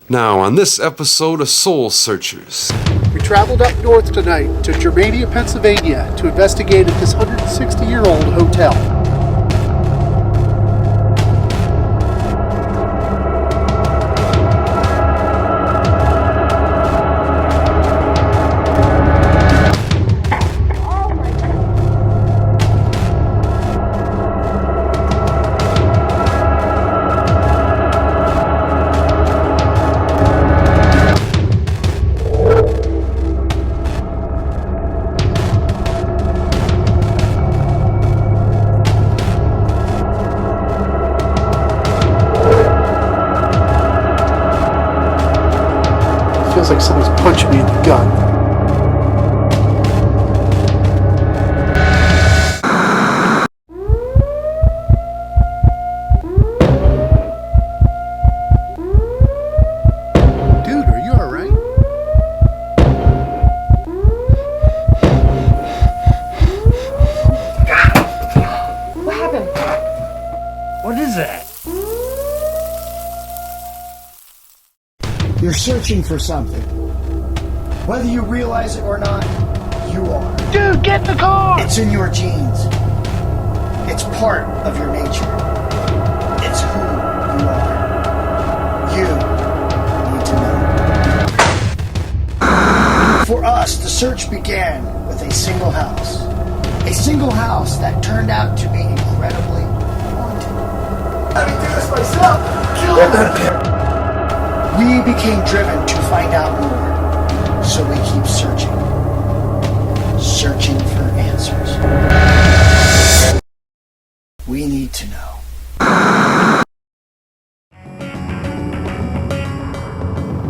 Now, on this episode of Soul Searchers, We traveled up north tonight to Germania, Pennsylvania to investigate at this 160-year-old hotel. Feels like somebody's punching me in the gut. Dude, are you alright? What happened? What is that? You're searching for something. Whether you realize it or not, you are. Dude, get in the car! It's in your genes. It's part of your nature. It's who you are. You need to know. For us, the search began with a single house. A single house that turned out to be incredibly haunted. Let me do this myself! Kill him! We became driven to find out more, so we keep searching. Searching for answers. We need to know.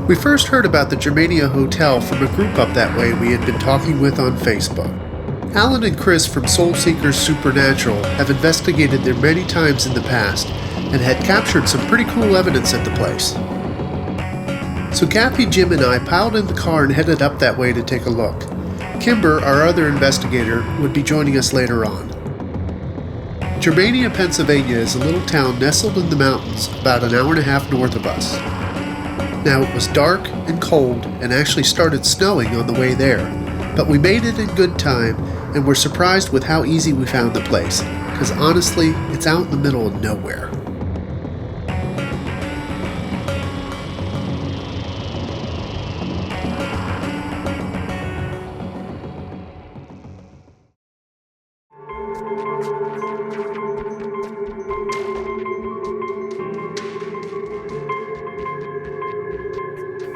We first heard about the Germania Hotel from a group up that way we had been talking with on Facebook. Alan and Chris from Soul Seekers Supernatural have investigated there many times in the past and had captured some pretty cool evidence at the place. So Cappy, Jim, and I piled in the car and headed up that way to take a look. Kimber, our other investigator, would be joining us later on. Germania, Pennsylvania is a little town nestled in the mountains about an hour and a half north of us. Now it was dark and cold and actually started snowing on the way there, but we made it in good time and were surprised with how easy we found the place, because honestly, it's out in the middle of nowhere.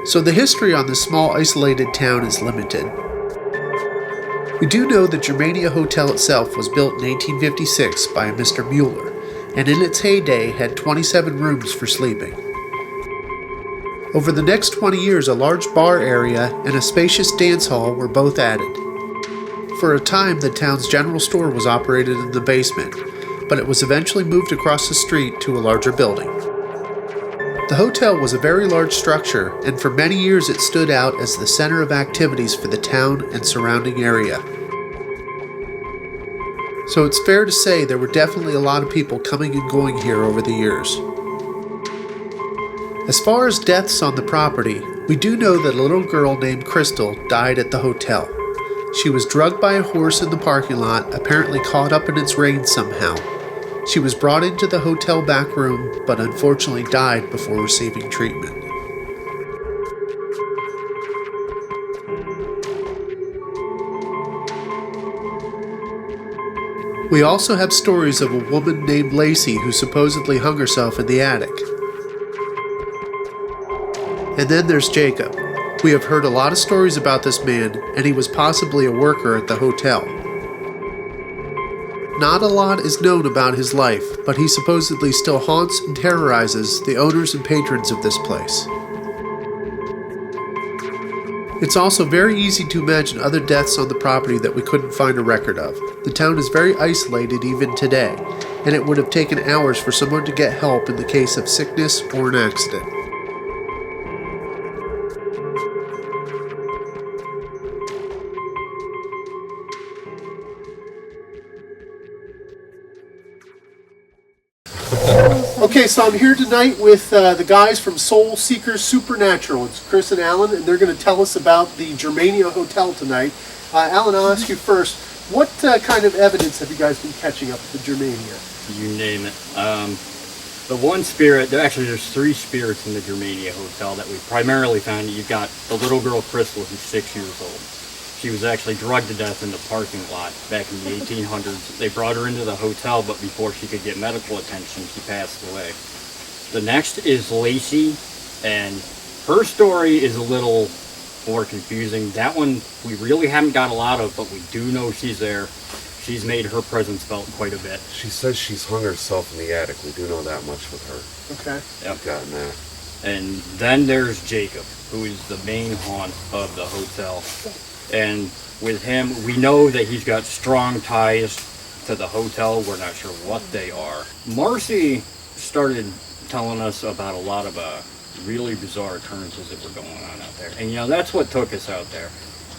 So the history on this small isolated town is limited. We do know the Germania Hotel itself was built in 1856 by a Mr. Mueller, and in its heyday had 27 rooms for sleeping. Over the next 20 years, a large bar area and a spacious dance hall were both added. For a time, the town's general store was operated in the basement, but it was eventually moved across the street to a larger building. The hotel was a very large structure, and for many years it stood out as the center of activities for the town and surrounding area. So it's fair to say there were definitely a lot of people coming and going here over the years. As far as deaths on the property, we do know that a little girl named Crystal died at the hotel. She was drugged by a horse in the parking lot, apparently caught up in its reins somehow. She was brought into the hotel back room, but unfortunately died before receiving treatment. We also have stories of a woman named Lacey who supposedly hung herself in the attic. And then there's Jacob. We have heard a lot of stories about this man, and he was possibly a worker at the hotel. Not a lot is known about his life, but he supposedly still haunts and terrorizes the owners and patrons of this place. It's also very easy to imagine other deaths on the property that we couldn't find a record of. The town is very isolated even today, and it would have taken hours for someone to get help in the case of sickness or an accident. Okay, so I'm here tonight with the guys from Soul Seekers Supernatural. It's Chris and Alan, and they're going to tell us about the Germania Hotel tonight. Alan, I'll ask you first. What kind of evidence have you guys been catching up at the Germania? You name it. The one spirit, there's 3 spirits in the Germania Hotel that we primarily found. You've got the little girl Crystal, who's 6 years old. She was actually drugged to death in the parking lot back in the 1800s. They brought her into the hotel, but before she could get medical attention, she passed away. The next is Lacey, and her story is a little more confusing. That one we really haven't got a lot of, but we do know she's there. She's made her presence felt quite a bit. She says she's hung herself in the attic. We do know that much with her. Okay. Yep. We've gotten that. And then there's Jacob, who is the main haunt of the hotel. And with him, we know that he's got strong ties to the hotel. We're not sure what they are. Marcy started telling us about a lot of really bizarre occurrences that were going on out there. And that's what took us out there.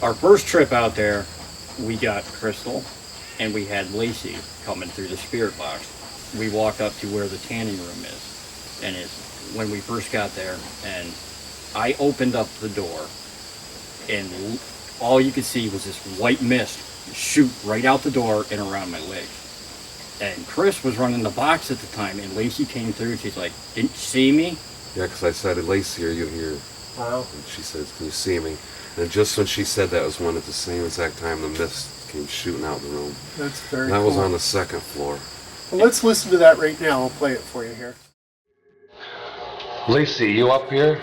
Our first trip out there, we got Crystal, and we had Lacey coming through the spirit box. We walked up to where the tanning room is, and when we first got there, and I opened up the door, and all you could see was this white mist shoot right out the door and around my leg. And Chris was running the box at the time, and Lacey came through. She's like, "Didn't you see me?" Yeah, because I said, Lacey, are you here? Wow. And she said, can you see me? And just when she said that was when at the same exact time the mist came shooting out the room. That's very And that cool. was on the 2nd floor. Well, let's listen to that right now. I'll play it for you here. Lacey, you up here?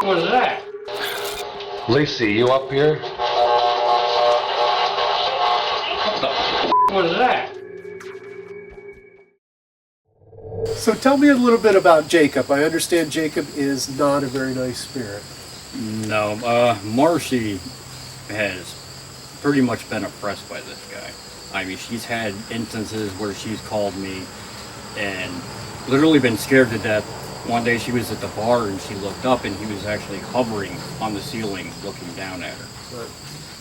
What was that? Lacey, you up here? What was that? So tell me a little bit about Jacob. I understand Jacob is not a very nice spirit. No, Marcy has pretty much been oppressed by this guy. I mean, she's had instances where she's called me and literally been scared to death. One day she was at the bar and she looked up and he was actually hovering on the ceiling looking down at her. Right.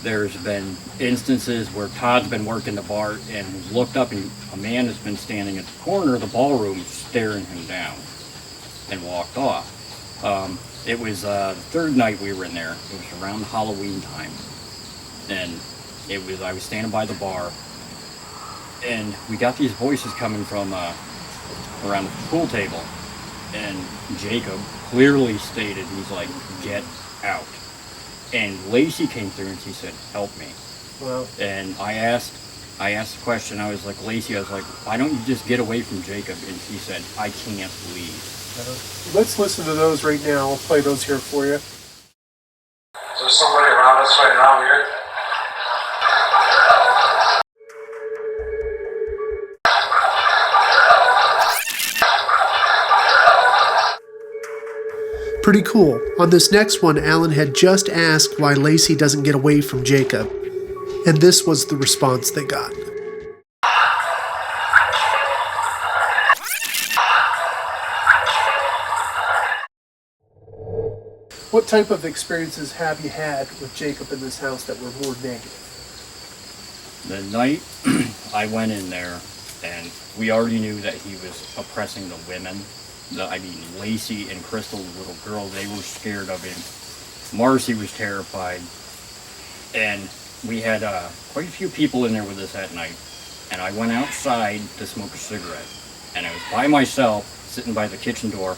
There's been instances where Todd's been working the bar and he's looked up and a man has been standing at the corner of the ballroom staring him down and walked off. It was the 3rd night we were in there. It was around Halloween time. And I was standing by the bar and we got these voices coming from around the pool table. And Jacob clearly stated, he's like, "Get out." And Lacey came through and she said, "Help me." Wow. And I asked the question, I was like, "Lacey," I was like, "why don't you just get away from Jacob?" And she said, "I can't leave." Let's listen to those right now. I'll play those here for you. Is there somebody around us right now here? Pretty cool. On this next one, Alan had just asked why Lacey doesn't get away from Jacob. And this was the response they got. What type of experiences have you had with Jacob in this house that were more negative? The night I went in there, and we already knew that he was oppressing the women. Lacey and Crystal, the little girl, they were scared of him. Marcy was terrified. And we had quite a few people in there with us that night. And I went outside to smoke a cigarette. And I was by myself, sitting by the kitchen door,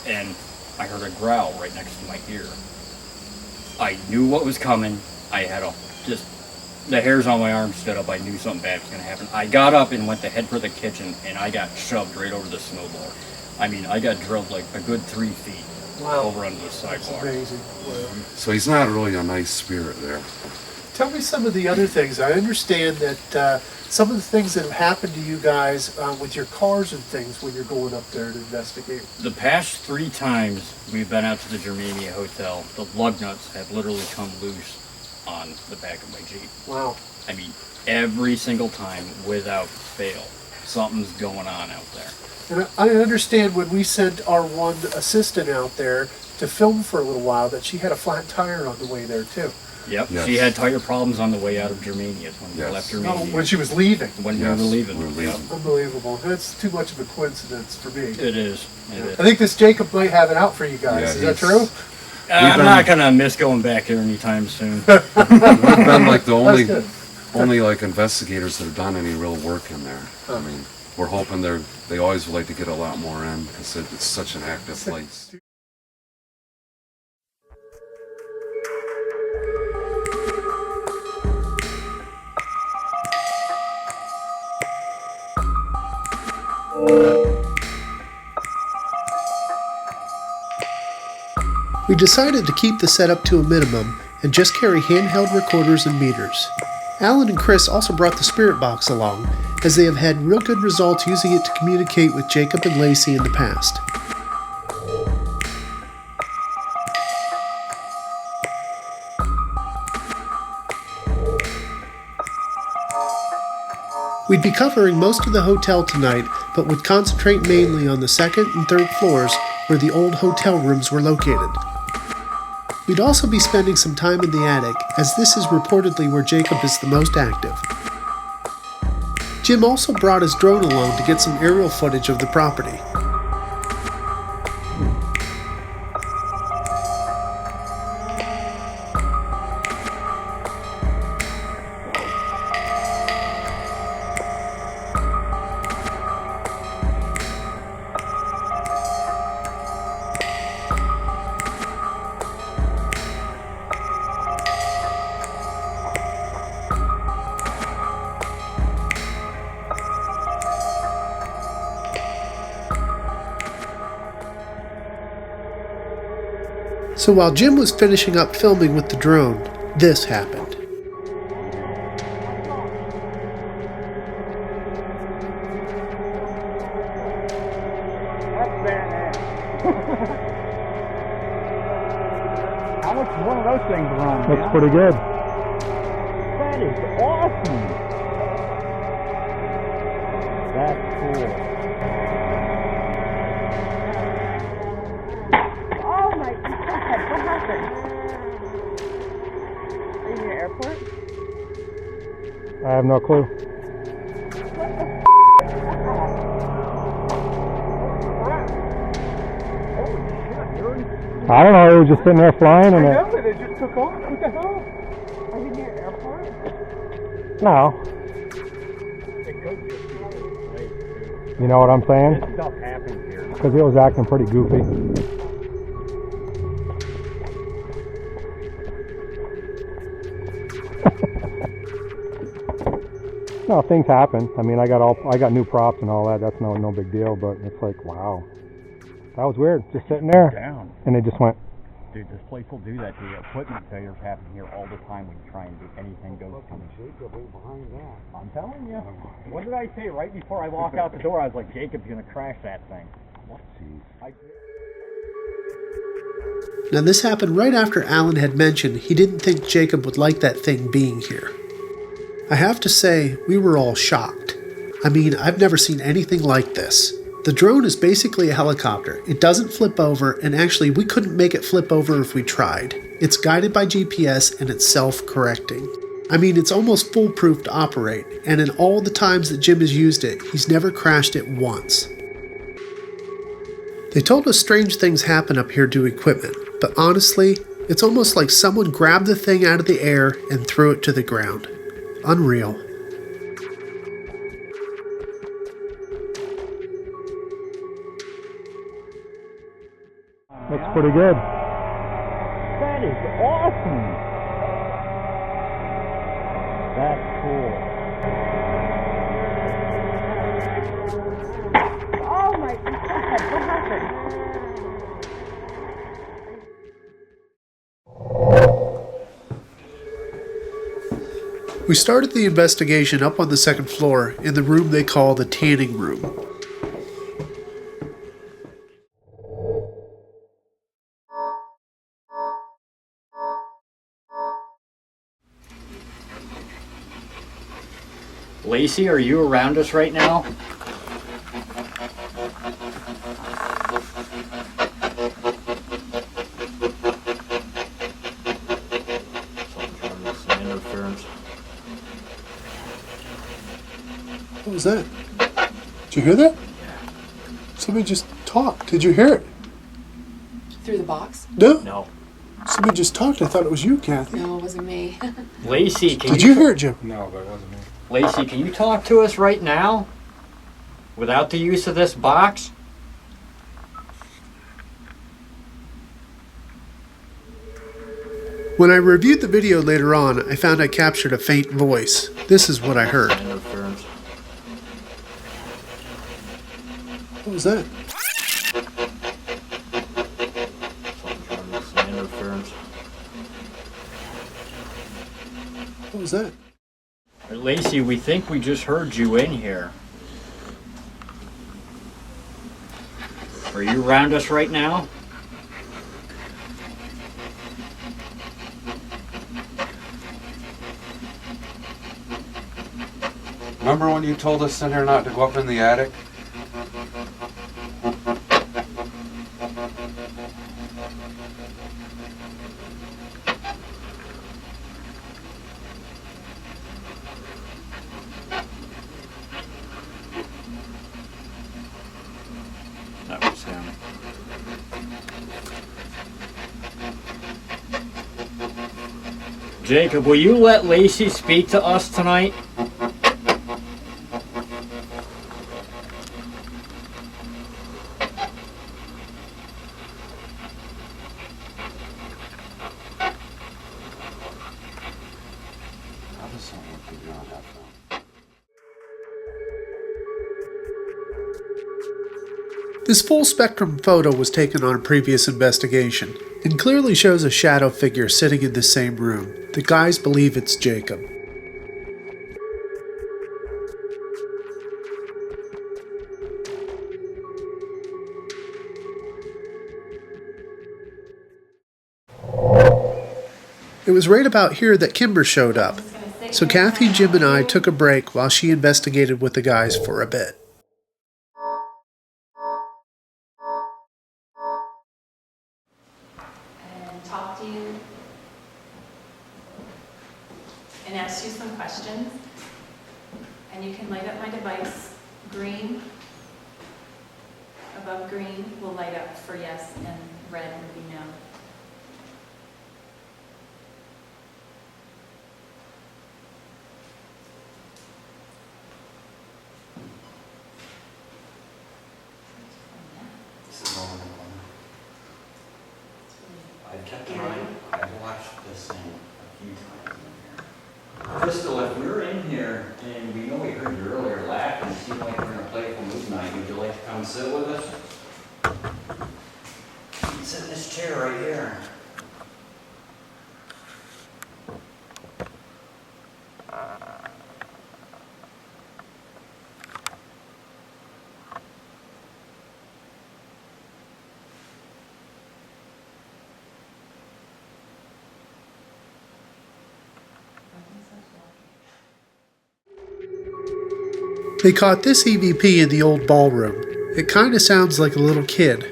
and I heard a growl right next to my ear. I knew what was coming. I had the hairs on my arm stood up. I knew something bad was going to happen. I got up and went to head for the kitchen, and I got shoved right over the snowblower. I mean, I got drilled like a good 3 feet over onto the sidewalk. That's amazing. Wow. So he's not really a nice spirit there. Tell me some of the other things. I understand that some of the things that have happened to you guys with your cars and things when you're going up there to investigate. The past 3 times we've been out to the Germania Hotel, the lug nuts have literally come loose on the back of my Jeep. Wow. I mean, every single time, without fail, something's going on out there. And I understand when we sent our one assistant out there to film for a little while that she had a flat tire on the way there too. Yep. Yes. She had tire problems on the way out of Germania when we Yes. left Oh, Germania. when she was leaving. When Yes, we were leaving. we were leaving. Yep. Unbelievable. That's too much of a coincidence for me. It is. It is. I think this Jacob might have it out for you guys. Yeah, Is that he's- true? I'm been- not gonna miss going back there anytime soon. We've been like the only, good. only like investigators that have done any real work in there. I mean, we're hoping they always would like to get a lot more in because it's such an active place. We decided to keep the setup to a minimum and just carry handheld recorders and meters. Alan and Chris also brought the spirit box along, as they have had real good results using it to communicate with Jacob and Lacey in the past. We'd be covering most of the hotel tonight, but would concentrate mainly on the second and third floors where the old hotel rooms were located. We'd also be spending some time in the attic, as this is reportedly where Jacob is the most active. Jim also brought his drone along to get some aerial footage of the property. So while Jim was finishing up filming with the drone, this happened. How much does one of those things run? Looks pretty good. That is awesome. That's cool. Oh my God, what happened? Are you in the airport? I have no clue. I don't know, it was just sitting there flying and it just took off. What the hell? Are you near airport? no. You know what I'm saying? This stuff happens here. Because it was acting pretty goofy. No, things happen. I mean, I got new props and all that. That's no big deal. But it's like, wow, that was weird. Just sitting there, Down. and they just went. Dude, this place will do that to you. Equipment failures happen here all the time when you try and do anything goes to me. I'm telling you. What did I say right before I walked out the door? I was like, Jacob's gonna crash that thing. What? Now this happened right after Alan had mentioned he didn't think Jacob would like that thing being here. I have to say, we were all shocked. I mean, I've never seen anything like this. The drone is basically a helicopter. It doesn't flip over, and actually we couldn't make it flip over if we tried. It's guided by GPS and it's self-correcting. I mean, it's almost foolproof to operate, and in all the times that Jim has used it, he's never crashed it once. They told us strange things happen up here to equipment, but honestly, it's almost like someone grabbed the thing out of the air and threw it to the ground. Unreal. Looks pretty good. That is awesome. That's cool. Oh my God, what happened? We started the investigation up on the second floor in the room they call the tanning room. Lacey, are you around us right now? What was that? Did you hear that? Somebody just talked. Did you hear it? Through the box? No. No. Somebody just talked. I thought it was you, Kathy. No, it wasn't me. Lacey, Did you hear it, Jim? No, but it wasn't me. Lacey, can you talk to us right now? Without the use of this box? When I reviewed the video later on, I found I captured a faint voice. This is what I heard. Interference. What was that? Interference. What was that? Lacey, we think we just heard you in here. Are you around us right now? Remember when you told us in here not to go up in the attic? That was him. Jacob, will you let Lacey speak to us tonight? How does that work if you're on that phone? This full spectrum photo was taken on a previous investigation and clearly shows a shadow figure sitting in the same room. The guys believe it's Jacob. It was right about here that Kimber showed up, so Kathy, Jim, and I took a break while she investigated with the guys for a bit. And talk to you and ask you some questions. And you can light up my device. Green, above green, will light up for yes, and red would be no. This is all in the corner. I've kept an eye, I've watched this thing a few times in here. Crystal, if we're in here and we know we heard you earlier laughing, it seemed like we're in a playful mood tonight, would you like to come sit with us? You can sit in this chair right here. They caught this EVP in the old ballroom. It kinda sounds like a little kid.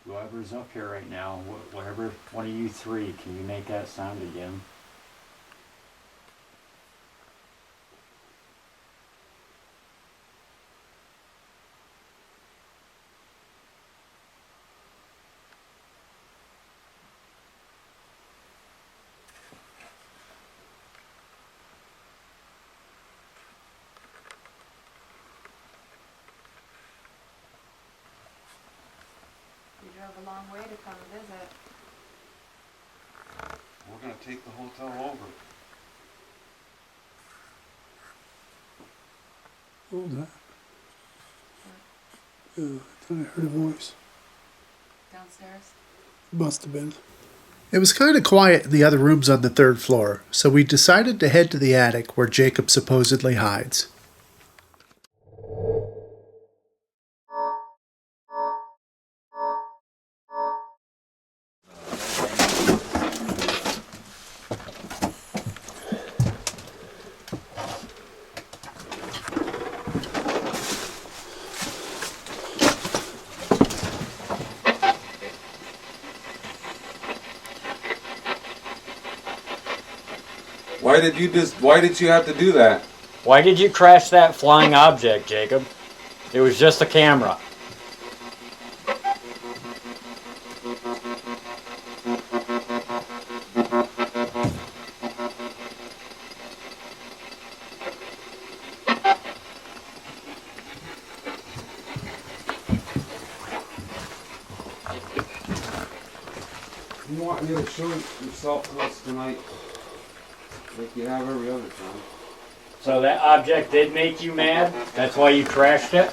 Whoever's up here right now, whatever one of you three, can you make that sound again? You drove a long way to come visit. We're gonna take the hotel over. What was that? I thought I heard a voice. Downstairs? Must have been. It was kind of quiet in the other rooms on the third floor, so we decided to head to the attic where Jacob supposedly hides. Why did you have to do that? Why did you crash that flying object, Jacob? It was just a camera. You want me to show yourself to us tonight, like you have every other time? So that object did make you mad? That's why you crashed it?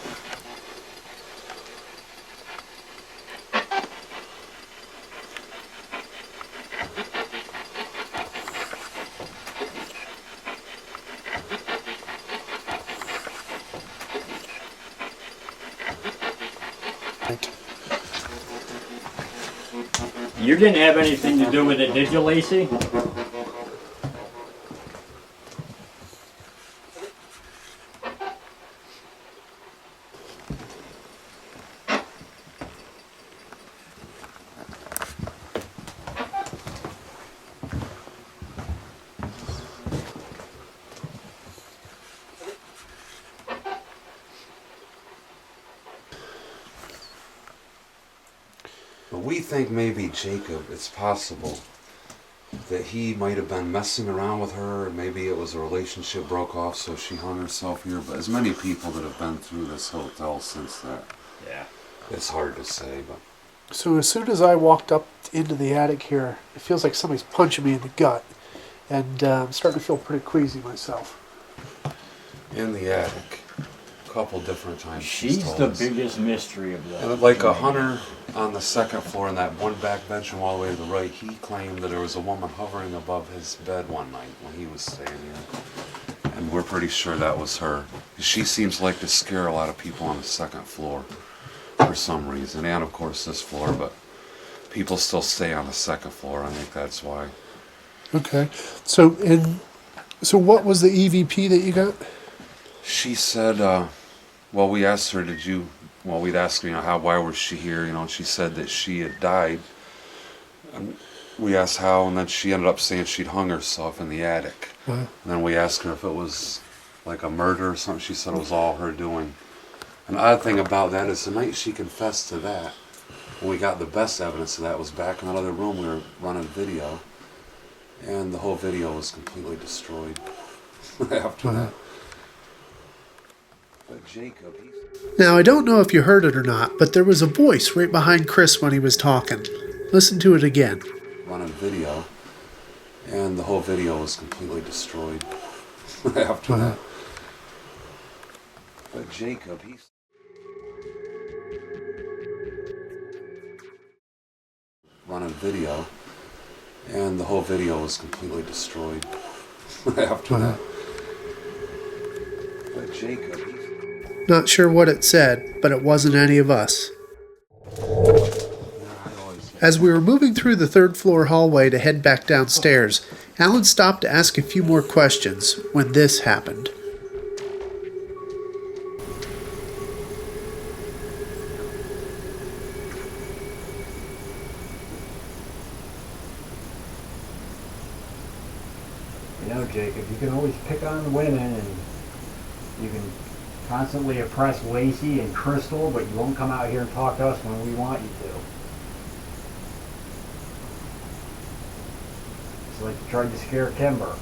You didn't have anything to do with it, did you, Lacey? But we think maybe Jacob, it's possible that he might have been messing around with her, and maybe it was a relationship broke off, so she hung herself here. But as many people that have been through this hotel since that, Yeah. it's hard to say. But So as soon as I walked up into the attic here, it feels like somebody's punching me in the gut. And I'm starting to feel pretty queasy myself. in the attic, a couple different times. She's told the us. biggest mystery of that. And like a hunter on the second floor in that one back bedroom all the way to the right, he claimed that there was a woman hovering above his bed one night when he was staying here. And we're pretty sure that was her. She seems like to scare a lot of people on the second floor for some reason. And of course this floor, but people still stay on the second floor. I think that's why. Okay. So what was the EVP that you got? She said, well, we asked her, we'd asked her, why was she here, and she said that she had died. And we asked how, and then she ended up saying she'd hung herself in the attic. And then we asked her if it was like a murder or something. She said it was all her doing. And the odd thing about that is the night she confessed to that, when we got the best evidence of that was back in another room. We were running video, and the whole video was completely destroyed after that. But Jacob, Now, I don't know if you heard it or not, but there was a voice right behind Chris when he was talking. Listen to it again. running video, and the whole video was completely destroyed after that. But Jacob, he's running video, and the whole video was completely destroyed after that. But Jacob, he's Not sure what it said, but it wasn't any of us. As we were moving through the third floor hallway to head back downstairs, Alan stopped to ask a few more questions when this happened. Jacob, you can always pick on the women, and you can constantly oppress Lacey and Crystal, but you won't come out here and talk to us when we want you to. It's like you tried to scare Kimber.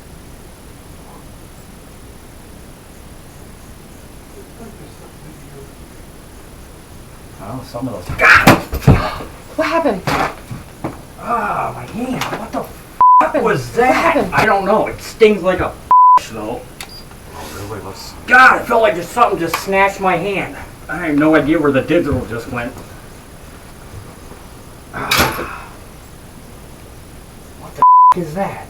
Oh, some of those. God! What happened? Ah, my hand. What the What was that? happened? I don't know. It stings like a though. oh, really? Let's see. God, it felt like just something just snatched my hand. I have no idea where the digital just went. What the is that?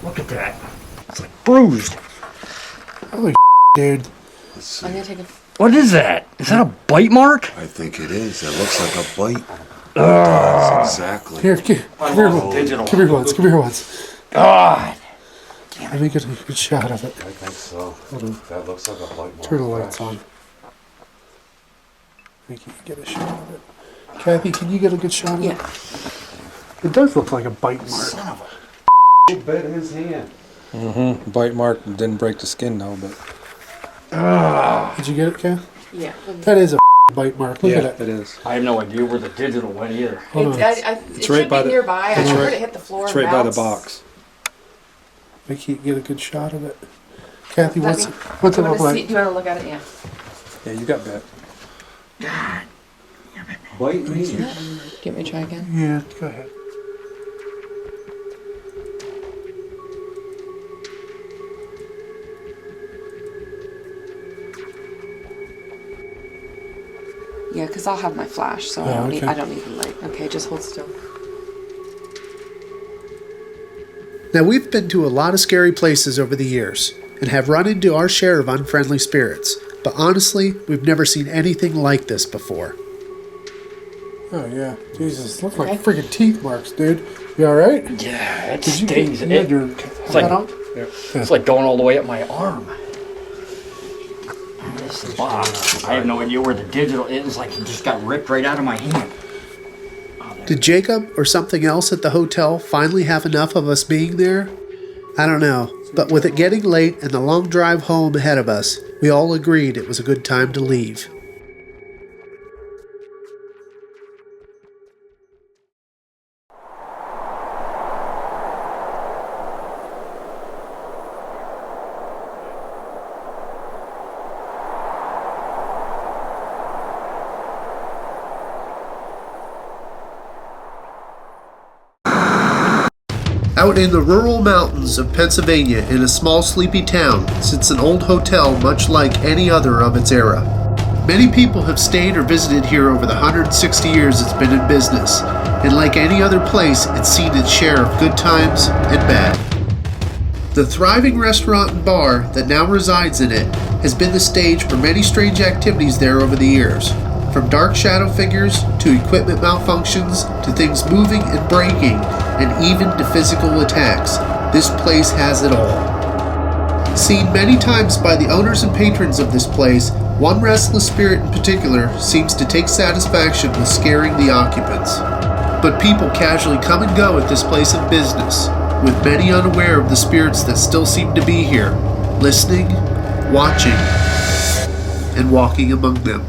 Look at that. It's like bruised. Holy dude. Let's see. I'm gonna take a. What is that? Is that a bite mark? I think it is. It looks like a bite. That's exactly. Here, come here once. Come here once. God. Let me get a good shot of it. I think so. That looks like a bite mark. Turn the lights on. I think you can get a shot of it. Kathy, can you get a good shot of it? Yeah. It does look like a bite mark. Son of a bit in his hand. Mm-hmm. Bite mark didn't break the skin though, but Did you get it, Ken? Yeah. That is a bite mark. Look at it. it is. I have no idea where the digital went either. Hold on. It It's should right by be the- nearby. I it's heard right- it hit the floor It's and right by the bounce. box. I can't get a good shot of it. Kathy, Let what's me- it do you look wanna see- like? Do you want to look at it? Yeah. Yeah, you got bit. Bite me. Do you want me to try again? Yeah, go ahead. Yeah, because I'll have my flash, so Oh, okay. I don't need the light. Okay, just hold still. Now, we've been to a lot of scary places over the years and have run into our share of unfriendly spirits, but honestly, we've never seen anything like this before. Oh, yeah. Jesus, look like freaking teeth marks, dude. You alright? Yeah, it Did you stings. get- you had your It's like, hat on? it's like going all the way up my arm. This box, I have no idea where the digital is. It's like it just got ripped right out of my hand. Did Jacob or something else at the hotel finally have enough of us being there? I don't know, but with it getting late and the long drive home ahead of us, we all agreed it was a good time to leave. Out in the rural mountains of Pennsylvania, in a small sleepy town, sits an old hotel much like any other of its era. Many people have stayed or visited here over the 160 years it's been in business, and like any other place, it's seen its share of good times and bad. The thriving restaurant and bar that now resides in it has been the stage for many strange activities there over the years. From dark shadow figures, to equipment malfunctions, to things moving and breaking, and even to physical attacks, this place has it all. Seen many times by the owners and patrons of this place, one restless spirit in particular seems to take satisfaction with scaring the occupants. But people casually come and go at this place of business, with many unaware of the spirits that still seem to be here, listening, watching, and walking among them.